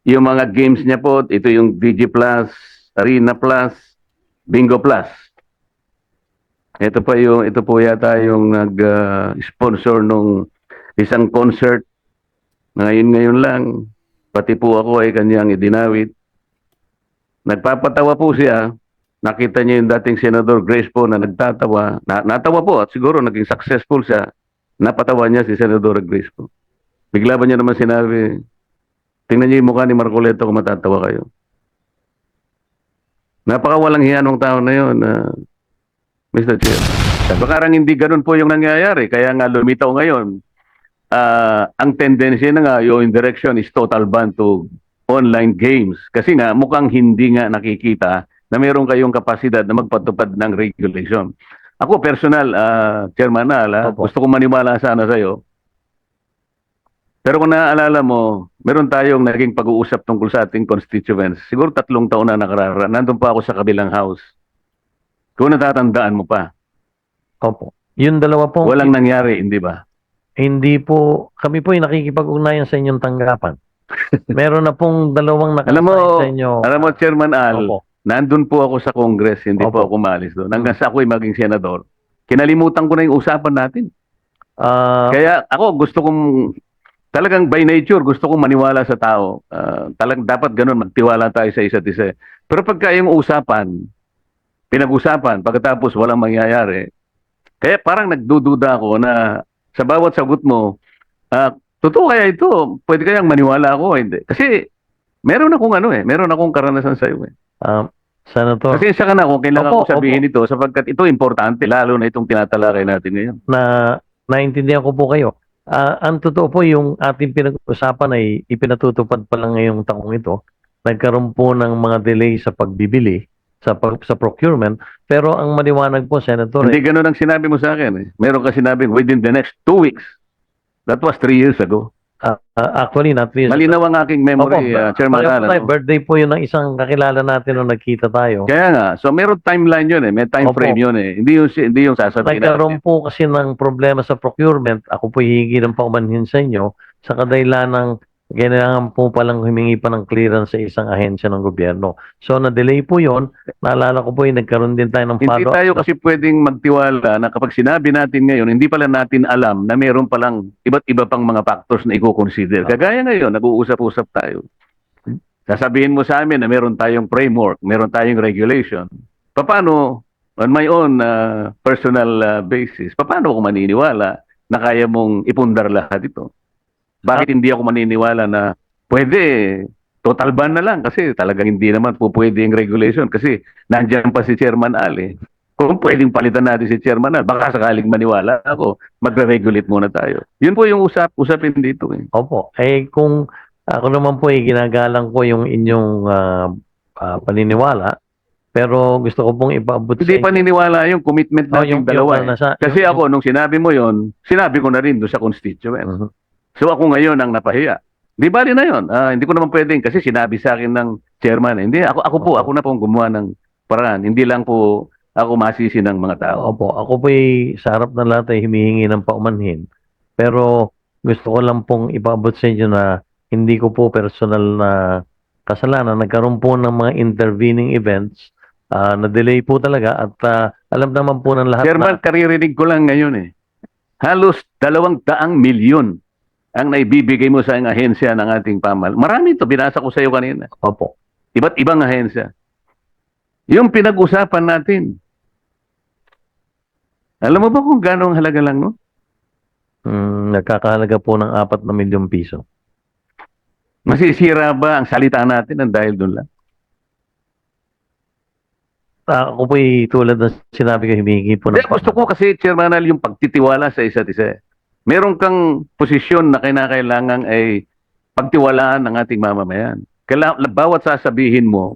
Yung mga games niya po, ito yung DG Plus, Arena Plus, Bingo Plus. Ito po yata yung nag-sponsor nung isang concert. Ngayon lang, pati po ako ay kanyang idinawit. Nagpapatawa po siya. Nakita niya yung dating Senador Grace po na nagtatawa. Natawa po at siguro naging successful siya. Napatawa niya si Senador Grace po. Bigla ba niya naman sinabi, tingnan niyo yung mukha ni Marcoleta kung matatawa kayo. Napakawalang hiya ng tao na yun, Mr. Chair. Parang hindi ganun po yung nangyayari. Kaya nga lumitaw ngayon, ang tendency na nga, yung direction is total ban to online games. Kasi nga, mukhang hindi nga nakikita na meron kayong kapasidad na magpatupad ng regulation. Ako personal, Chairman Al, gusto kong maniwala sana sa'yo. Pero kung naaalala mo, meron tayong naging pag-uusap tungkol sa ating constituents. Siguro 3 taon na nakararaan. Nandun pa ako sa kabilang house. Kung natatandaan mo pa. Opo. Yung dalawa po. Walang nangyari, hindi ba? Hindi po. Kami po yung nakikipag-ugnayan sa inyong tanggapan. Meron na pong dalawang nakasign sa inyo. Alam mo, Chairman Al, Opo. nandun po ako sa Congress, hindi po ako umalis doon. Hanggang sa ako'y maging senador. Kinalimutan ko na yung usapan natin. Kaya ako gusto kong, talagang by nature, gusto kong maniwala sa tao. Talagang dapat ganun, magtiwala tayo sa isa't isa. Pero pagka yung usapan, pinag-usapan, pagkatapos walang mangyayari, kaya parang nagdududa ako na sa bawat sagot mo, totoo kaya ito? Pwede kayang maniwala ako? Hindi. Kasi meron akong karanasan sa iyo. Senator. Kasi ka na kung kailangan ko sabihin ito sapagkat ito importante, lalo na itong tinatalakay natin ngayon. Naintindihan ko po kayo. Ang totoo po yung ating pinag-usapan ay ipinatutupad pa lang ngayong taong ito. Nagkaroon po ng mga delay sa pagbibili, sa procurement. Pero ang maliwanag po, Senator. Hindi ganun ang sinabi mo sa akin. Meron ka sinabing within the next 2 weeks. That was 3 years ago. Actually, not 3 years ago. Malinaw ang aking memory, Chairman Alan. Birthday po yun ng isang kakilala natin nung nagkita tayo. Kaya nga. So meron timeline yun May time frame yun Hindi yung sasabihin natin. Nagkaroon po kasi ng problema sa procurement. Ako po hihingi ng paumanhin sa inyo sa kadahilan ng kailangan po palang humingi pa ng clearance sa isang ahensya ng gobyerno. So, na-delay po yon. Naalala ko po nagkaroon din tayo ng follow-up. Hindi tayo kasi pwedeng magtiwala na kapag sinabi natin ngayon, hindi pala natin alam na meron palang iba't iba pang mga factors na i-consider. Kagaya ngayon, nag-uusap-usap tayo. Sasabihin mo sa amin na meron tayong framework, meron tayong regulation. Paano, on my own personal basis, paano ako maniniwala na kaya mong ipundar lahat ito? Bakit hindi ako maniniwala na pwede, total ban na lang kasi talagang hindi naman po pwede yung regulation kasi nandiyan pa si Chairman Al Kung pwedeng palitan natin si Chairman Al, baka sakaling maniwala ako, magre-regulate muna tayo. Yun po yung usapin dito Opo. Kung ako naman po ginagalang ko yung inyong paniniwala, pero gusto ko pong ipaabot sa inyo. Hindi paniniwala yung commitment natin dalawa. Kasi ako, nung sinabi mo yon, sinabi ko na rin doon sa constituent. So ako ngayon ang napahiya. Di bali na yun. Hindi ko naman pwedeng kasi sinabi sa akin ng chairman. Hindi, ako na pong gumawa ng paraan. Hindi lang po ako masisi ng mga tao. Opo, ako po sa harap ng lahat ay humihingi ng paumanhin. Pero gusto ko lang pong ipaabot sa inyo na hindi ko po personal na kasalanan. Nagkaroon po ng mga intervening events. Na-delay po talaga at alam naman po ng lahat Chairman, karirinig ko lang ngayon Halos 200 milyon ang naibibigay mo sa ahensya ng ating pamal. Marami ito, binasa ko sa iyo kanina. Opo. Iba't ibang ahensya. Yung pinag-usapan natin. Alam mo ba kung gano'ng halaga lang, no? Nagkakahalaga po ng 4 na milyong piso. Masisira ba ang salita natin ng dahil doon lang? Ako po tulad ng sinabi ko, humingi po ng... Gusto ko kasi, Chairman Al, yung pagtitiwala sa isa't isa. Meron kang posisyon na kinakailangan ay pagtiwalaan ng ating mamamayan. Bawat sasabihin mo,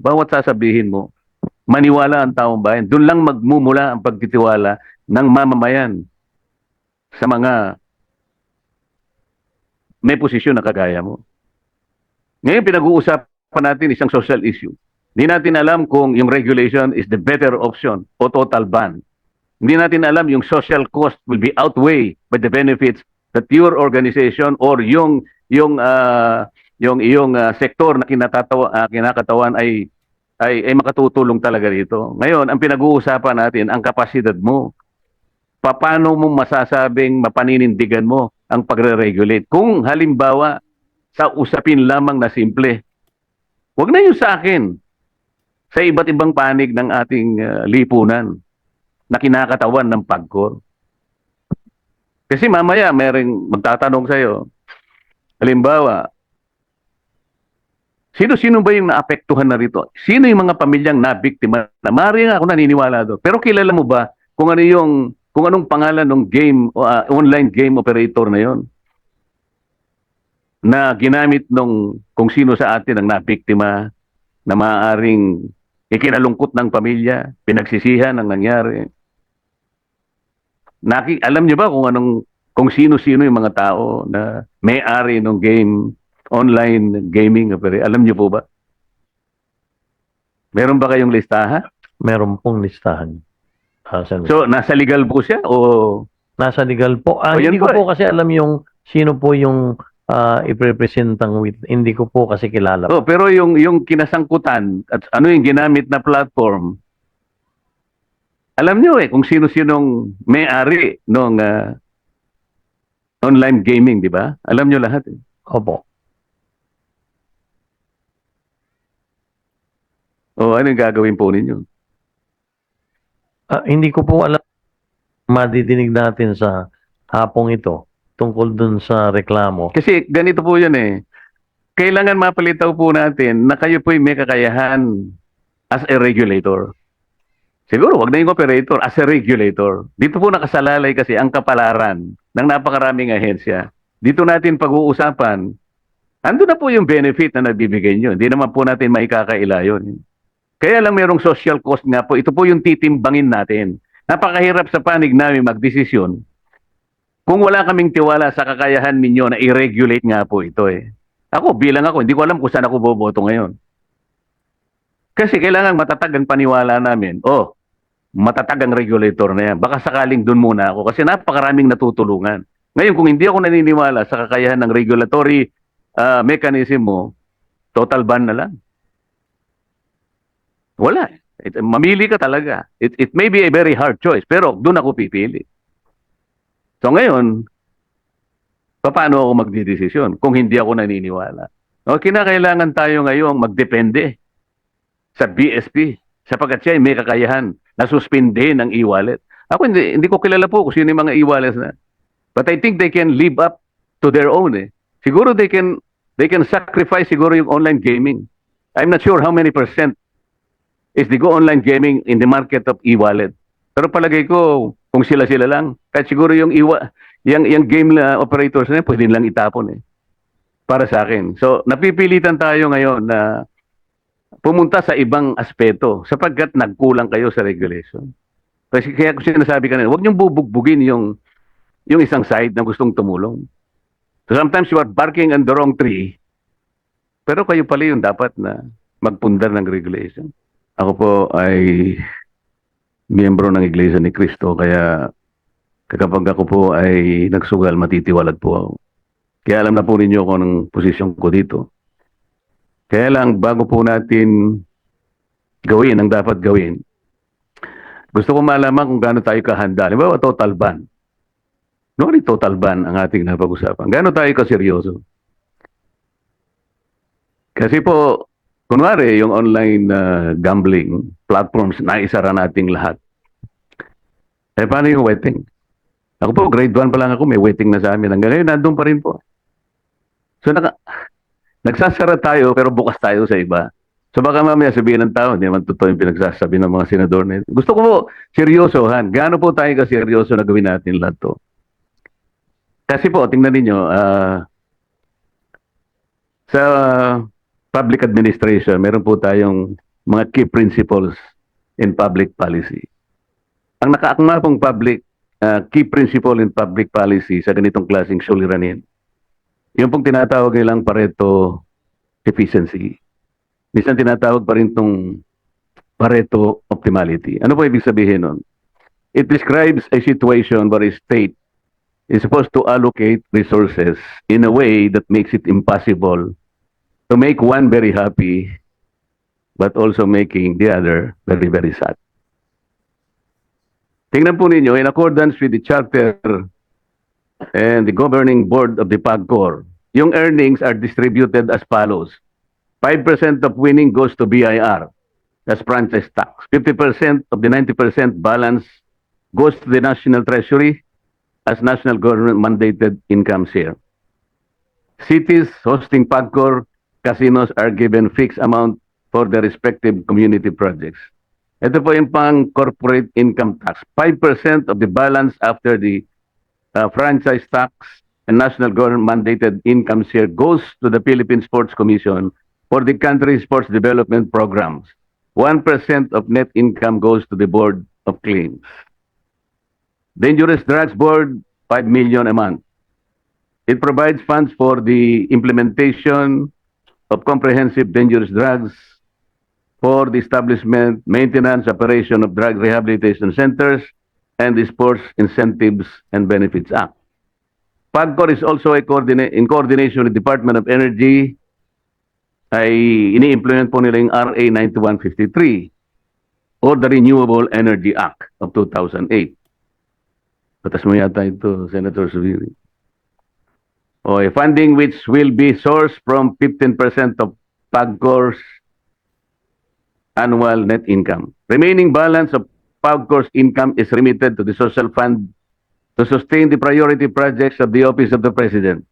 maniwala ang taong bayan. Doon lang magmumula ang pagtitiwala ng mamamayan sa mga may posisyon na kagaya mo. Ngayon pinag-uusapan natin isang social issue. Hindi natin alam kung yung regulation is the better option o total ban. Hindi natin alam yung social cost will be outweighed by the benefits that your organization or yung yung iyong sektor na kinakatawan ay makatutulong talaga dito. Ngayon, ang pinag-uusapan natin, ang kapasidad mo. Paano mo masasabing mapaninindigan mo ang pagre-regulate? Kung halimbawa, sa usapin lamang na simple, wag na yung sa akin, sa iba't ibang panig ng ating lipunan na kinakatawan ng PAGCOR. Kasi mamaya, merong magtatanong sa'yo, halimbawa, sino-sino ba yung naapektuhan na rito? Sino yung mga pamilyang nabiktima? Maaari nga ako naniniwala doon. Pero kilala mo ba kung anong pangalan ng game online game operator na yon na ginamit kung sino sa atin ang nabiktima na maaaring ikinalungkot ng pamilya, pinagsisihan ang nangyari. Alam niyo ba kung sino-sino yung mga tao na may-ari ng game online gaming operator? Alam niyo po ba? Meron ba kayong listahan? Meron pong listahan. Senator. So, nasa legal po siya o Nasa legal po. yan Hindi ko po po kasi alam yung sino po yung iprepresentang with. Hindi ko po kasi kilala. oh, pero yung kinasangkutan at ano yung ginamit na platform, alam niyo kung sino-sinong may-ari ng online gaming, di ba? Alam niyo lahat. Opo. O ano yung gagawin po ninyo? Hindi ko po alam madidinig natin sa hapong ito tungkol dun sa reklamo. Kasi ganito po yun eh. Kailangan mapalitaw po natin na kayo po may kakayahan as a regulator. Siguro, wag na yung operator, as a regulator. Dito po nakasalalay kasi ang kapalaran ng napakaraming ahensya. Dito natin pag-uusapan, ando na po yung benefit na nabibigay nyo. Hindi naman po natin maikakaila yun. Kaya lang merong social cost nga po. Ito po yung titimbangin natin. Napakahirap sa panig namin magdesisyon kung wala kaming tiwala sa kakayahan ninyo na i-regulate nga po ito eh. Bilang ako, hindi ko alam kung saan ako boboto ngayon. Kasi kailangan matatag ang paniwala namin. Matatag ang regulator na yan. Baka sakaling dun muna ako kasi napakaraming natutulungan. Ngayon, kung hindi ako naniniwala sa kakayahan ng regulatory mechanism mo, total ban na lang. Wala. Mamili ka talaga. It may be a very hard choice, pero doon ako pipili. So ngayon, paano ako magdidesisyon kung hindi ako naniniwala? Kinakailangan tayo ngayong magdepende sa BSP sapagkat siya ay may kakayahan na suspindihin ang e-wallet. Ako hindi ko kilala po kung sino yung mga e-wallets na. But I think they can live up to their own. Siguro they can sacrifice siguro yung online gaming. I'm not sure how many percent is the go online gaming in the market of e-wallet. Pero palagay ko, kung sila-sila lang, kahit siguro yung game operators na pwede lang itapon para sa akin. So, napipilitan tayo ngayon na pumunta sa ibang aspeto sapagkat nagkulang kayo sa regulation. Kasi kaya ko sinasabi kanina, huwag niyong bubugbugin yung isang side na gustong tumulong. So, sometimes you are barking on the wrong tree, pero kayo pala yung dapat na magpundar ng regulation. Ako po ay miyembro ng Iglesia ni Cristo, kaya kapag ako po ay nagsugal, matitiwalag po ako. Kaya alam na po ninyo kung anong posisyon ko dito. Kaya lang, bago po natin gawin ang dapat gawin, gusto ko malaman kung gaano tayo kahanda. Halimbawa, total ban. Noon total ban ang ating napag-usapan. Gaano tayo kaseryoso? Kasi po, kunwari, yung online gambling platforms, naisara nating lahat. Paano yung waiting? Ako po, grade 1 pa lang ako, may waiting na sa amin. Hanggang ngayon, nandun pa rin po. So, nagsasara tayo, pero bukas tayo sa iba. So, baka mamaya sabihin ng tao, hindi naman totoo yung pinagsasabi ng mga senador na ito. Gusto ko po, seryosohan. Gaano po tayo kaseryoso na gawin natin lahat to? Kasi po, tingnan ninyo, sa public administration, meron po tayong mga key principles in public policy. Ang nakaakma pong key principle in public policy sa ganitong klaseng suliranin, yung pong tinatawag nilang Pareto efficiency. Minsan tinatawag pa rin itong Pareto optimality. Ano po ibig sabihin nun? It describes a situation where a state is supposed to allocate resources in a way that makes it impossible to make one very happy, but also making the other very, very sad. Tingnan po ninyo, in accordance with the charter and the governing board of the PAGCOR, yung earnings are distributed as follows. 5% of winning goes to BIR, that's franchise tax. 50% of the 90% balance goes to the National Treasury as national government mandated income share. Cities hosting PAGCOR casinos are given fixed amount for their respective community projects. Ito po yung pang corporate income tax. 5% of the balance after the franchise tax and national government mandated income share goes to the Philippine Sports Commission for the country's sports development programs. 1% of net income goes to the Board of Claims. Dangerous Drugs Board, 5 million a month. It provides funds for the implementation of comprehensive dangerous drugs, for the establishment, maintenance, operation of drug rehabilitation centers, and the Sports Incentives and Benefits Act. PAGCOR is also in coordination with the Department of Energy, ay ini-implement po nila yung RA 9153 or the Renewable Energy Act of 2008. Patas mo yata ito, Senator Zubiri. O, a funding which will be sourced from 15% of PAGCOR's annual net income. Remaining balance of PAGCOR's income is remitted to the social fund to sustain the priority projects of the Office of the President.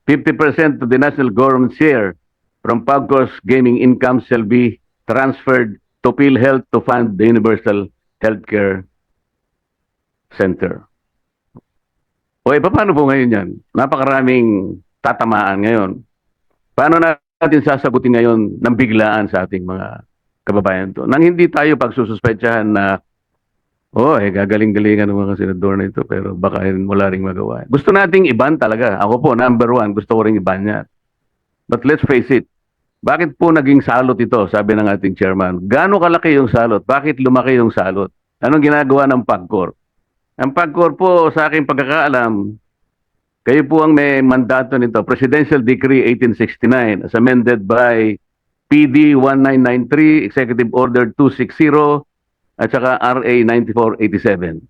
50% of the national government share from PAGCOR's gaming income shall be transferred to PhilHealth to fund the Universal Healthcare Center. O, paano po ngayon yan? Napakaraming tatamaan ngayon. Paano natin sasagutin ngayon ng biglaan sa ating mga kababayan to? Nang hindi tayo pagsususpetsahan na, gagaling-galingan ng mga senador na ito, pero baka wala ring magawa. Gusto nating iban talaga. Ako po, number one, gusto ko ring iban yan. But let's face it, bakit po naging salot ito, sabi ng ating chairman? Gaano kalaki yung salot? Bakit lumaki yung salot? Anong ginagawa ng PAGCOR? Ang PAGCOR po, sa aking pagkakaalam, kayo po ang may mandato nito, Presidential Decree 1869 as amended by PD 1993, Executive Order 260, at saka RA 9487.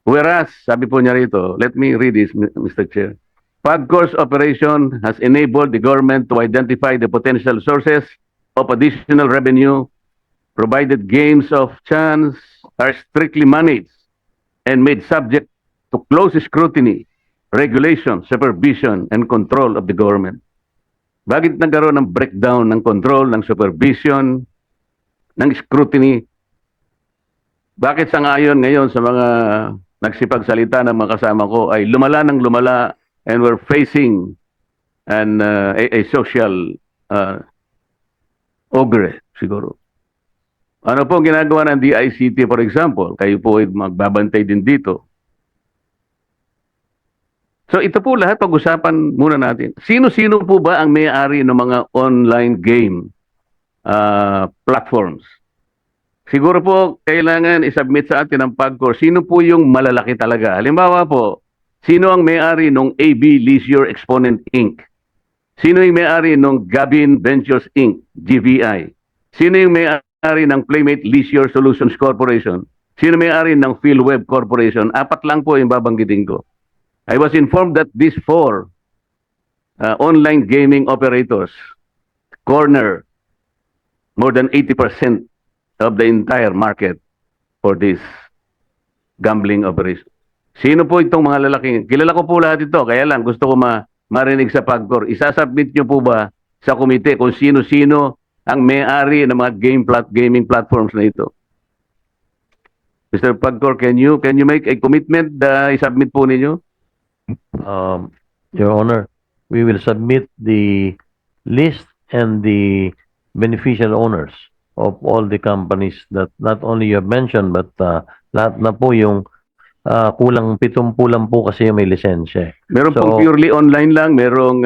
Whereas, sabi po niya rito, let me read this, Mr. Chair. PAGCOR's operation has enabled the government to identify the potential sources of additional revenue, provided games of chance are strictly managed and made subject to close scrutiny, regulation, supervision, and control of the government. Bakit nagkaroon ng breakdown ng control, ng supervision, ng scrutiny? Bakit sa ngayon sa mga nagsipagsalita ng mga kasama ko ay lumala ng lumala and we're facing a social ogre siguro? Ano po ang ginagawa ng DICT, for example? Kayo po ay magbabantay din dito. So ito po lahat pag-usapan muna natin. Sino-sino po ba ang may-ari ng mga online game platforms? Siguro po kailangan isubmit sa atin ng PAGCOR sino po yung malalaki talaga. Halimbawa po, sino ang may-ari ng AB Leisure Exponent Inc.? Sino yung may-ari ng Gabin Ventures Inc., GVI? Sino yung may-ari ng Playmate Leisure Solutions Corporation? Sino may-ari ng PhilWeb Corporation? 4 lang po yung babanggitin ko. I was informed that these 4 online gaming operators corner more than 80% of the entire market for this gambling operation. Sino po itong mga lalaki? Kilala ko po lahat ito, kaya lang gusto ko marinig sa PAGCOR. Isasubmit nyo po ba sa komite kung sino-sino ang may-ari ng mga gaming platforms na ito? Mr. PAGCOR, can you make a commitment na isubmit po ninyo? Your Honor, we will submit the list and the beneficial owners of all the companies that not only you have mentioned but lahat na po yung kulang 70 lang po kasi yung may lisensya. Meron So, pong purely online lang, merong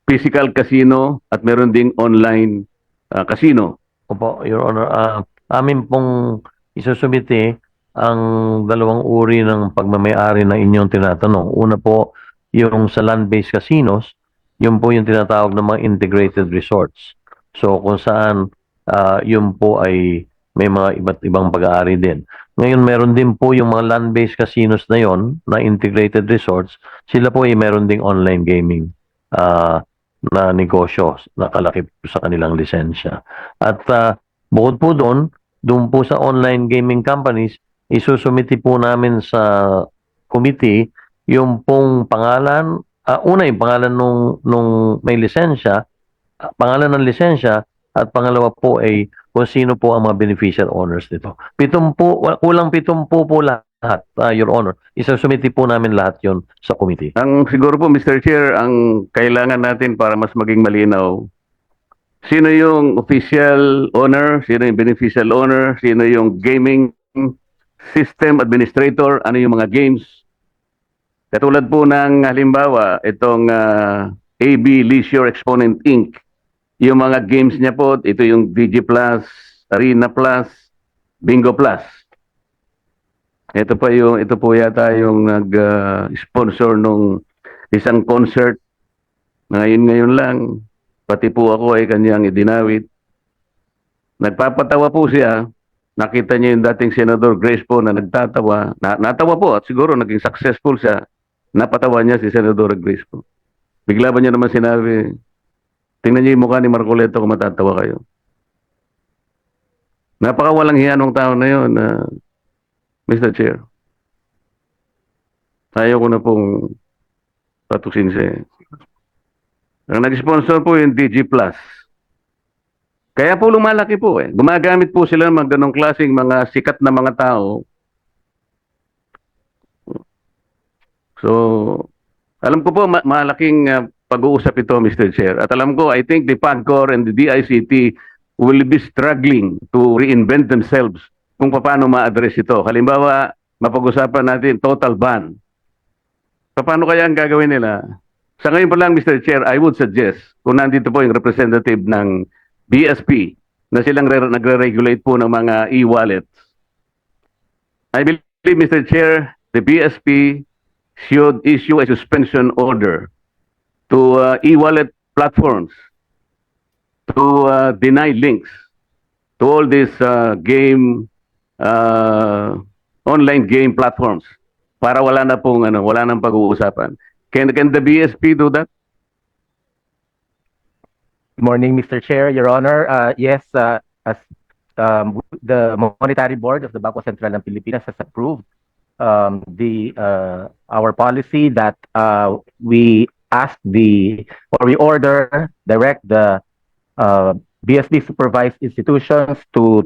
physical casino at meron ding online casino. Opo, Your Honor, amin pong isusumite ang 2 uri ng pagmamay-ari na inyong tinatanong. Una po, yung sa land-based casinos, Yun po yung tinatawag ng mga integrated resorts. So kung saan yun po ay may mga iba't ibang pag-aari din. Ngayon meron din po yung mga land-based casinos na yon na integrated resorts. Sila po ay meron ding online gaming na negosyo nakalaki po sa kanilang lisensya. At bukod po doon po sa online gaming companies, isusumiti po namin sa committee yung pong pangalan, una yung pangalan nung may lisensya, pangalan ng lisensya, at pangalawa po ay kung sino po ang mga beneficial owners nito. Kulang 70 po lahat, Your Honor. Isusumiti po namin lahat yon sa committee. Ang siguro po, Mr. Chair, ang kailangan natin para mas maging malinaw, sino yung official owner, sino yung beneficial owner, sino yung gaming system administrator, ano yung mga games. Katulad po ng halimbawa, itong AB Leisure Exponent Inc. Yung mga games niya po, ito yung DG Plus, Arena Plus, Bingo Plus. Ito po yata yung nag-sponsor nung isang concert. Ngayon lang, pati po ako ay kanyang idinawit. Nagpapatawa po siya. Nakita niya yung dating Senador Grace po na nagtatawa. Natawa po at siguro naging successful siya. Napatawa niya si Senador Grace po. Bigla ba niya naman sinabi, tingnan niyo yung mukha ni Marcoleta kung matatawa kayo. Napakawalang hiya nung tao na yun, Mr. Chair. Ayaw ko na pong patuksin siya. Ang nag-sponsor po yung DG Plus. Kaya po lumalaki po eh. Gumagamit po sila ng mga ganong klaseng mga sikat na mga tao. So, alam ko po malaking pag-uusap ito, Mr. Chair. At alam ko, I think the PAGCOR and the DICT will be struggling to reinvent themselves kung paano ma-address ito. Halimbawa, mapag-usapan natin total ban. Paano kaya ang gagawin nila? Sa ngayon pa lang, Mr. Chair, I would suggest, kung nandito po yung representative ng BSP, na silang nagre-regulate po ng mga e-wallets. I believe, Mr. Chair, the BSP should issue a suspension order to e-wallet platforms to deny links to all these online game platforms para wala nang pag-uusapan. Can the BSP do that? Good morning, Mr. Chair, Your Honor. Yes, as the Monetary Board of the Bangko Sentral ng Pilipinas has approved our policy that we direct the BSP supervised institutions to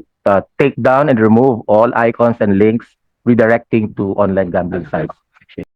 take down and remove all icons and links redirecting to online gambling sites.